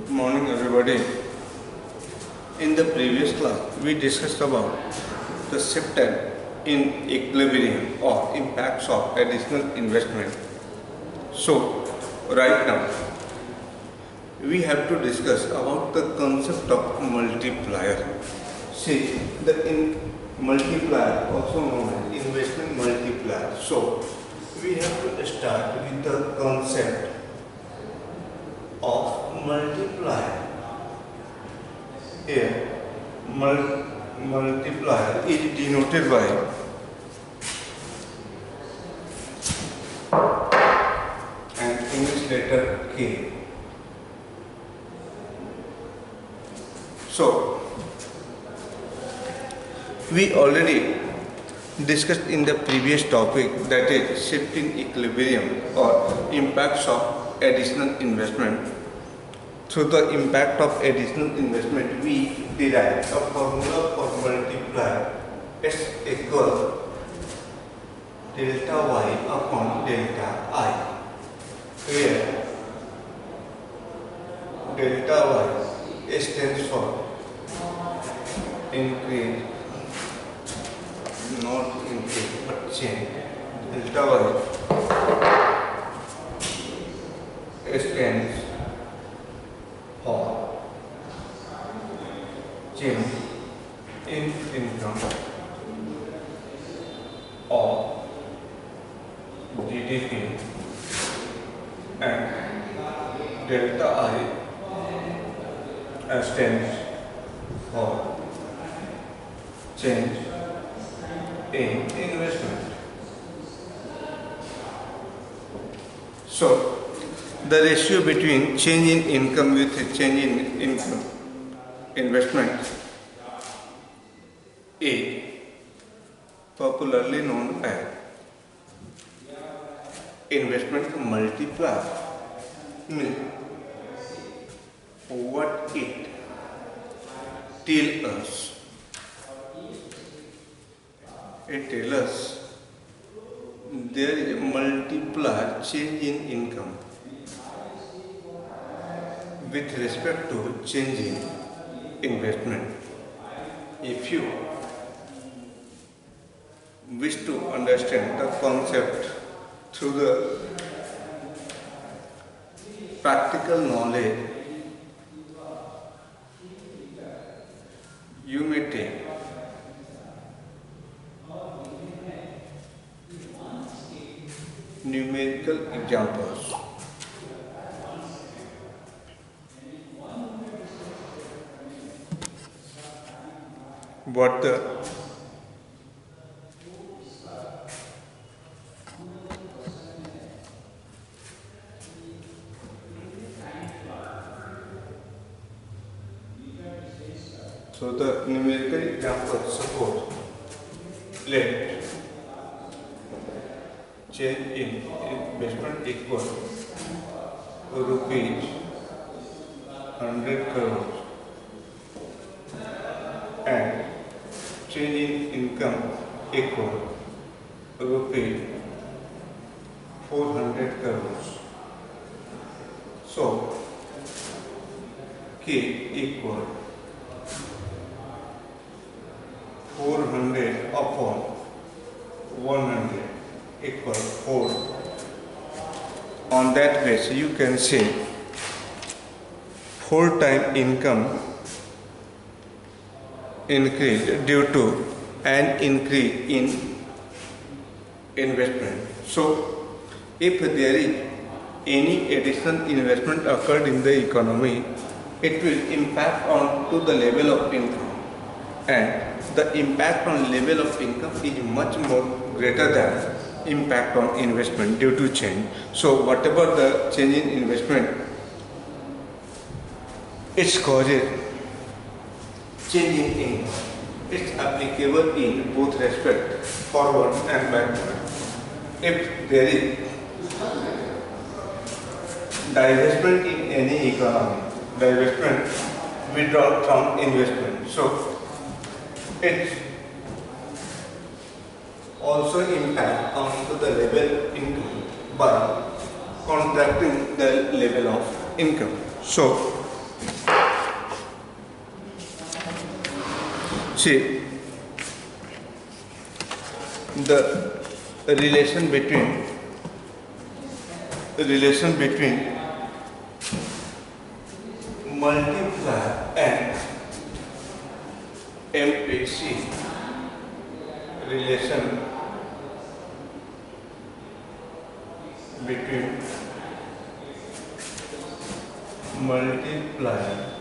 Morning everybody. In the previous class we discussed about the shifted in equilibrium or impacts of additional investment. So right now we have to discuss about the concept of multiplier. See the multiplier also known as investment multiplier. So we have to start with the concept of multiplier. Here, multiplier is denoted by an English letter K. So, we already discussed in the previous topic, that is shifting equilibrium or impacts of additional investment. Through the impact of additional investment, we derive a formula for multiplier. S equal delta y upon delta I, where delta y stands for increase, not increase but change. Delta y stands for change in income or GDP, and delta I stands for change in investment. So the ratio between change in income with change in income investment is popularly known as investment multiplier. Means what it tells us. It tells us there is a multiplier change in income with respect to change in investment. If you wish to understand the concept through the practical knowledge, you may take numerical examples. What the so the numerical example, suppose let change in investment equal rupees 100 crores and change in income equal rupees 400 crores. So K equal 400 upon 100 equal 4. On that basis you can say 4 times income increase due to an increase in investment. So if there is any additional investment occurred in the economy, it will impact on to the level of income, and the impact on level of income is much more greater than impact on investment due to change. So whatever the change in investment, its causes change in income. It's applicable in both respect, forward and backward. If there is divestment in any economy, divestment, withdrawal from investment, so it also impact onto the level income by contracting the level of income. So See, the relation between multiplier and MPC relation between multiplier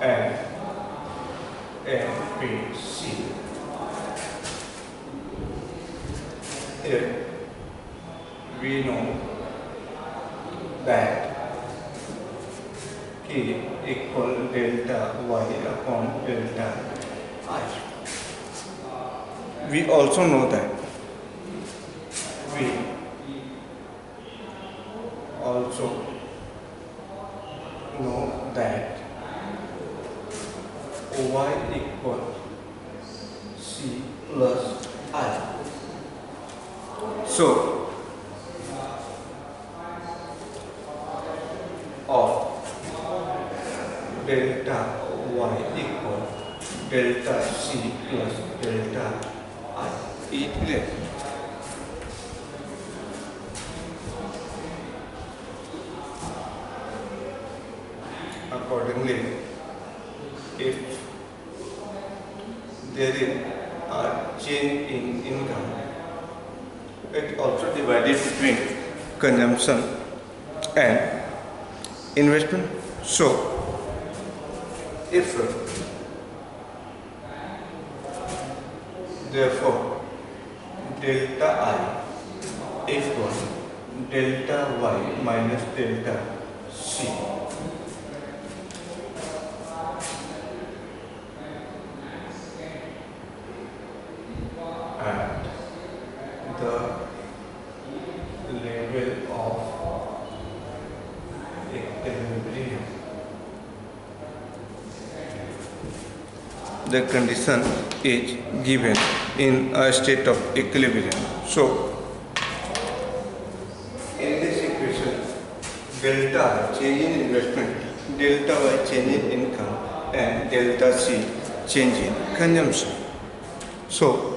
and MPC. Here we know that K equal delta Y upon delta I. We also know that Y equal C plus I. So, or delta Y equal delta C plus delta I. Is clear? Accordingly, if there is a change in income, it also divided between consumption and investment. So, if therefore delta I equal delta Y minus delta C, at the level of equilibrium, the condition is given in a state of equilibrium. So, in this equation, delta change in investment, delta Y change in income, and delta C change in consumption. So,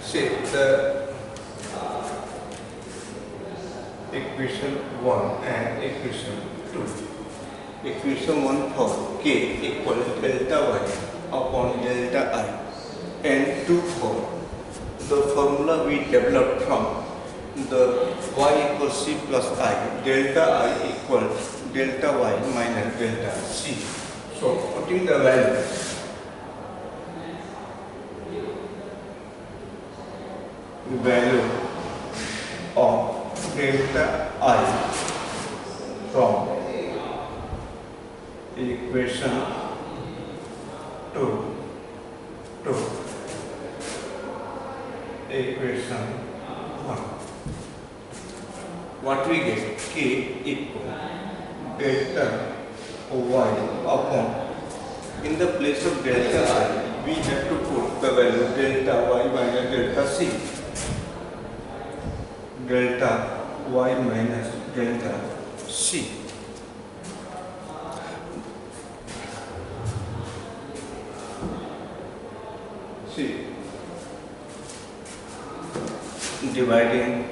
say the equation 1 and equation 2. Equation 1 for K equal delta Y upon delta I, and 2 for the formula we developed from the Y equals C plus I, delta I equal delta Y minus delta C. So, putting the value of delta I from equation 2 to equation 1. What we get? K equal delta Y upon, in the place of delta I, we have to put the value delta Y minus delta C. Delta Y minus delta C. See, dividing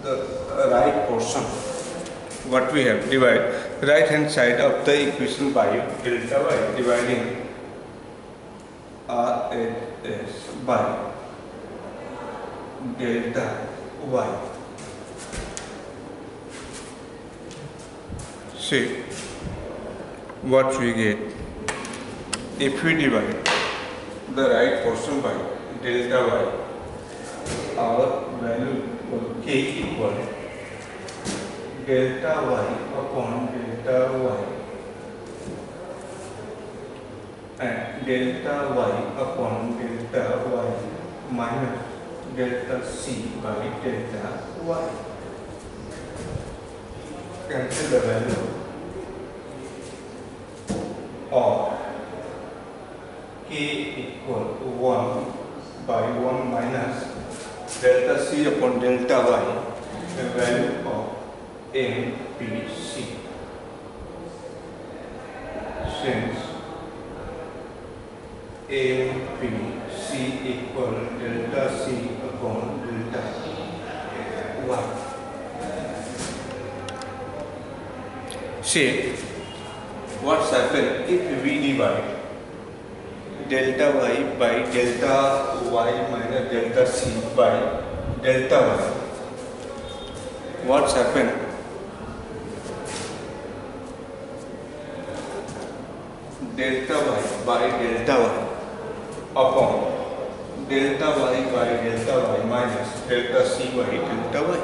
the right portion, what we have, divide right hand side of the equation by delta Y, dividing RHS by delta Y. See what we get. If we divide the right portion by delta Y, our value will K equal delta Y upon delta Y and delta Y upon delta Y minus delta C by delta Y. Cancel the value of K equal 1 by 1 minus delta C upon delta Y, the value of MPC. Since MPC equal delta C upon delta Y. See, what's happened if we divide delta Y by delta Y minus delta C by delta Y? What's happened? Delta Y by delta Y upon delta Y by delta Y minus delta C by delta Y.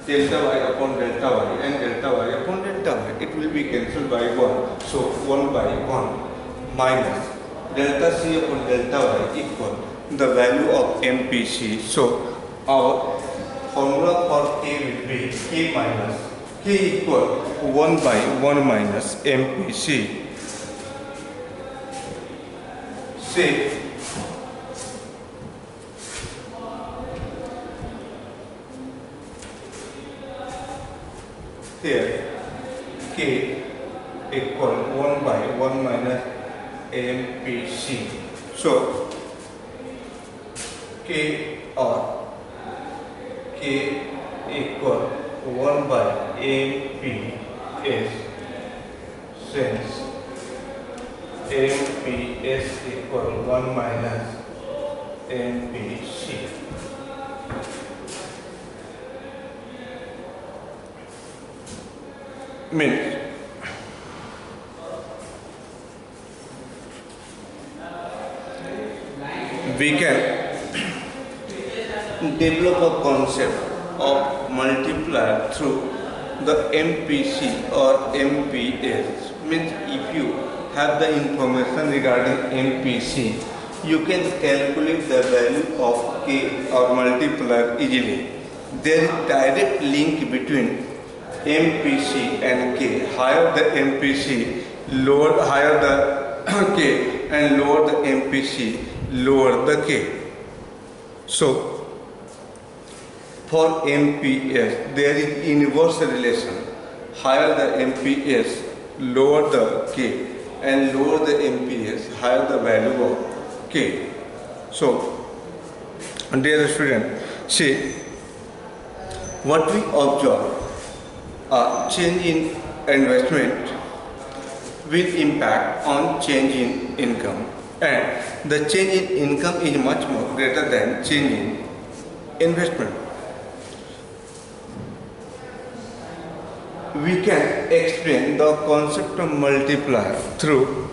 Delta Y upon delta Y and delta Y upon delta Y. It will be cancelled by 1. So 1 by 1 minus delta C upon delta Y equal the value of MPC. So our formula for K will be K minus K equal 1 by 1 minus MPC. Say here K equal 1 by 1 minus MPC. So K or K equal 1 by MPS, since MPS equal 1 minus MPC. Means we can develop a concept of multiplier through the MPC or MPS. Means if you have the information regarding MPC, you can calculate the value of K or multiplier easily. There is direct link between MPC and K. Higher the MPC, higher the K, and lower the MPC, lower the K. So for MPS there is inverse relation. Higher the MPS, lower the K, and lower the MPS, higher the value of K. So dear student, see what we observe. A change in investment will impact on change in income, and the change in income is much more greater than change in investment. We can explain the concept of multiplier through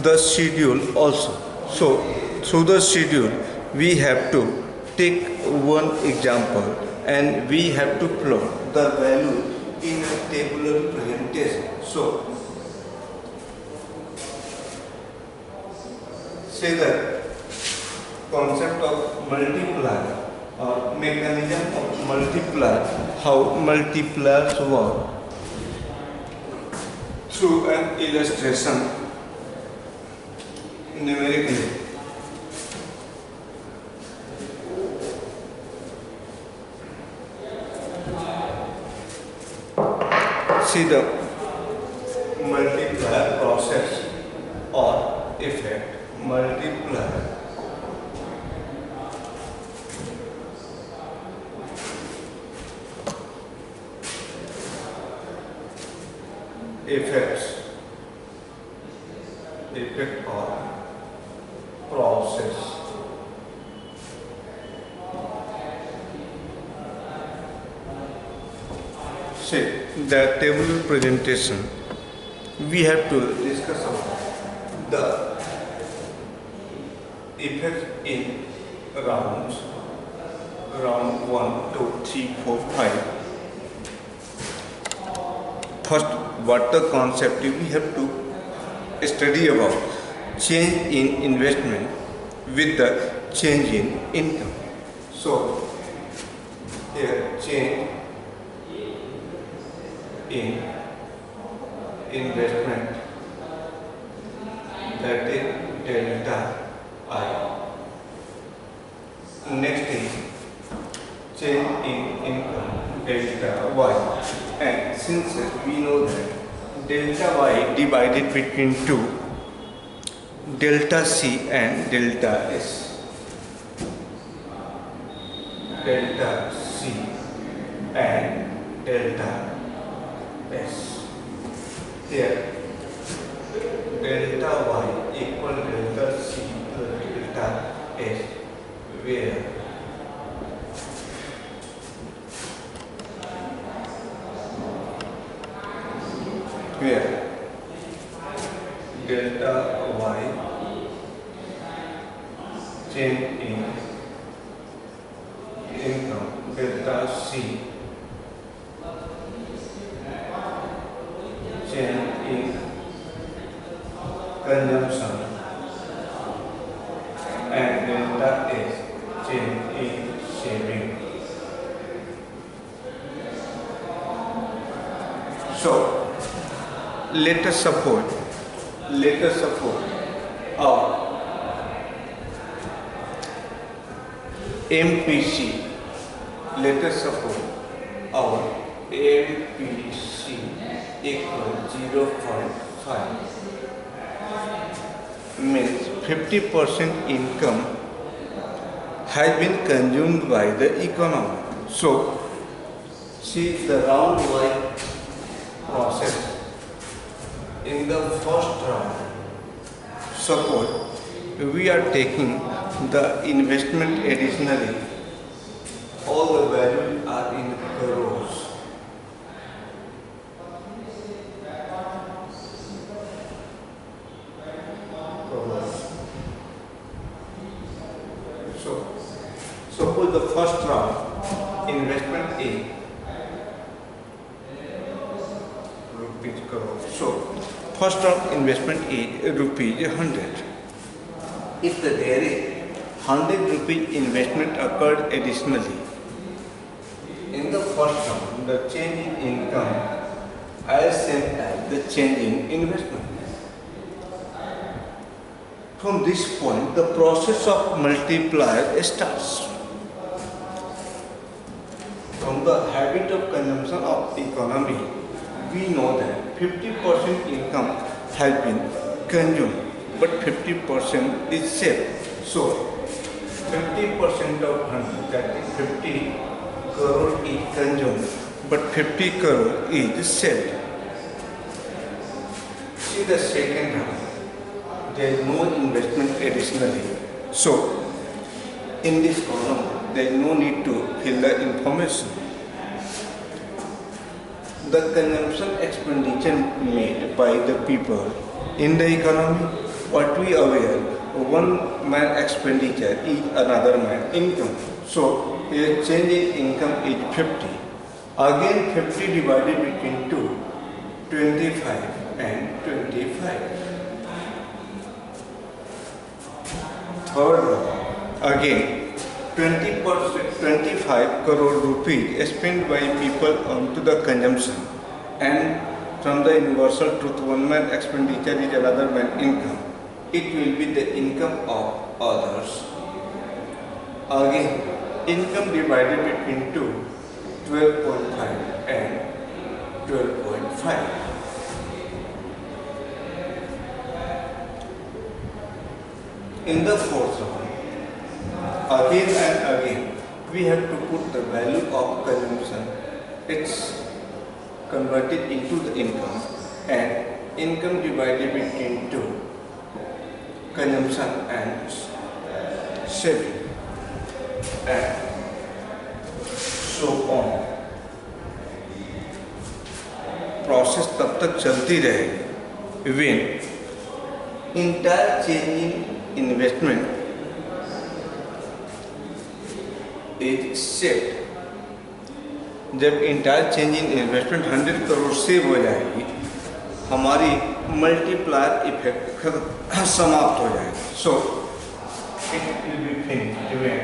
the schedule also. So through the schedule we have to take one example and we have to plot the value in a tabular presentation. So say the concept of multiplier or mechanism of multiplier, how multipliers work, through an illustration numerically. See the multiplier process or effect. Multiplier effect or process. See the table presentation, we have to discuss about the effect in rounds, round 1, 2, 3, 4, 5. First, what the concept we have to study about change in investment with the change in income. So here change in investment, that is delta I, next is change in income delta y, and since we know that delta y divided between two, delta c and delta s, delta c and delta s. Here delta y equal delta c plus delta s, where delta y change in income, delta c change in consumption, and delta s change in saving. So let us suppose our MPC, let us suppose our MPC equal 0.5, means 50% income has been consumed by the economy. So see the round wide process. In the first round, suppose we are taking the investment additionally, all the values are in crores. So suppose the first round investment A rupees crore. So first round investment A rupees 100. If there is 100 rupees investment occurred additionally, in the first round the change in income as same as the change in investment. From this point, the process of multiplier starts. From the habit of consumption of economy, we know that 50% income has been consumed, but 50% is saved. So 50% of 100, that is 50 crore is consumed, but 50 crore is saved. See the second round. There is no investment additionally. So in this column, there is no need to fill the information. The consumption expenditure made by the people in the economy, what we are aware, one man expenditure is another man income. So a change in income is 50. Again 50 divided between 2, 25 and 25. Third round, again 20%, 25 crore rupees spent by people onto the consumption, and from the universal truth, one man expenditure is another man income. It will be the income of others. Again, income divided between 2, 12.5 and 12.5. In the fourth round, again and again, we have to put the value of consumption. It's converted into the income, and income divided between 2, consumption and saving, and so on. Process तब तक चलती रहेगी when entire change in investment is saved. जब entire change in investment 100 crore save हो जाएगी, हमारी multiplier effect समाप्त हो जाएगी. So it will be finished when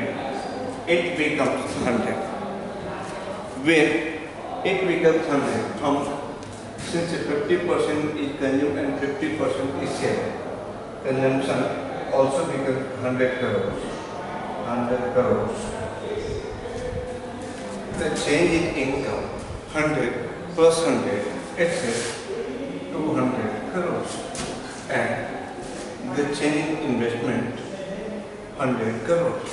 it becomes 100. When it becomes 100, from since 50% is consumed and 50% is saved, consumption also becomes 100 crores. 100 crores. The change in income 100 plus 100, it's 200 crores. And the change in investment 100 crores.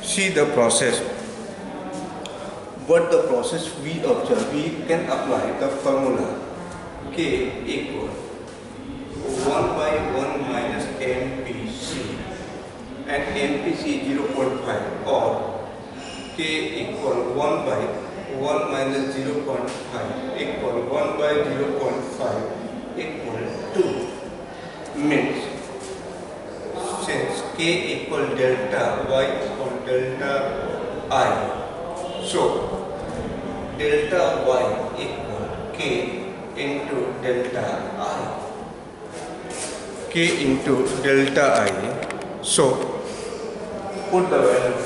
See the process. What the process we observe, we can apply the formula K equal 1 by 1 minus MPC and MPC 0.5 or K equal 1 by 1 minus 0.5 equal 1 by 0.5 equal 2 means since K equal delta Y equal delta I, so delta Y equal K into delta I. K into delta I. So put the value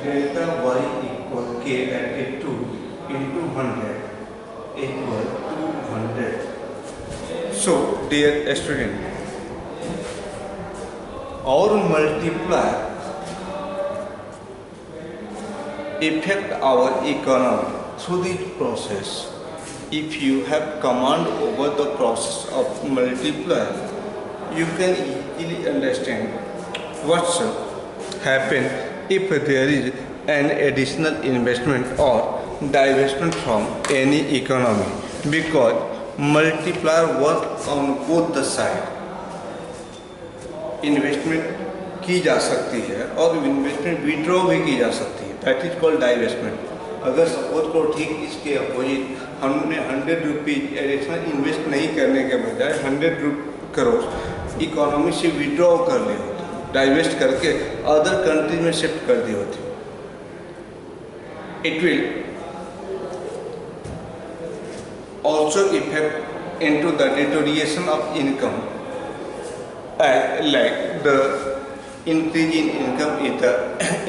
delta Y equal K that is 2 into 100 equal 200. So dear student, our multiplier affect our economy through this process. If you have command over the process of multiplier, you can easily understand what should happen if there is an additional investment or divestment from any economy, because multiplier works on both the side. Investment की जा सकती है और investment withdraw भी की जा सकती है, दैट इज कॉल्ड डाइवेस्टमेंट. अगर सपोज करो ठीक इसके अपोजिट हमने 100 रुपीज एडिशनल इन्वेस्ट नहीं करने के बजाय 100 करोड़ इकोनॉमी से विड्रॉ कर लिए होते, डाइवेस्ट करके अदर कंट्री में शिफ्ट कर दी होती, it will also effect into the deterioration of income. Like the increase in income is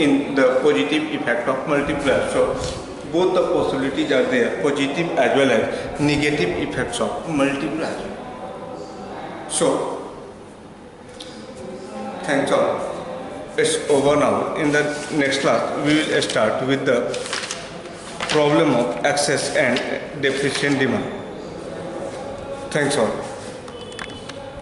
in the positive effect of multiplier. So both the possibilities are there, positive as well as negative effects of multiplier. So thanks all. It's over now. In the next class we will start with the problem of excess and deficient demand. Thanks all.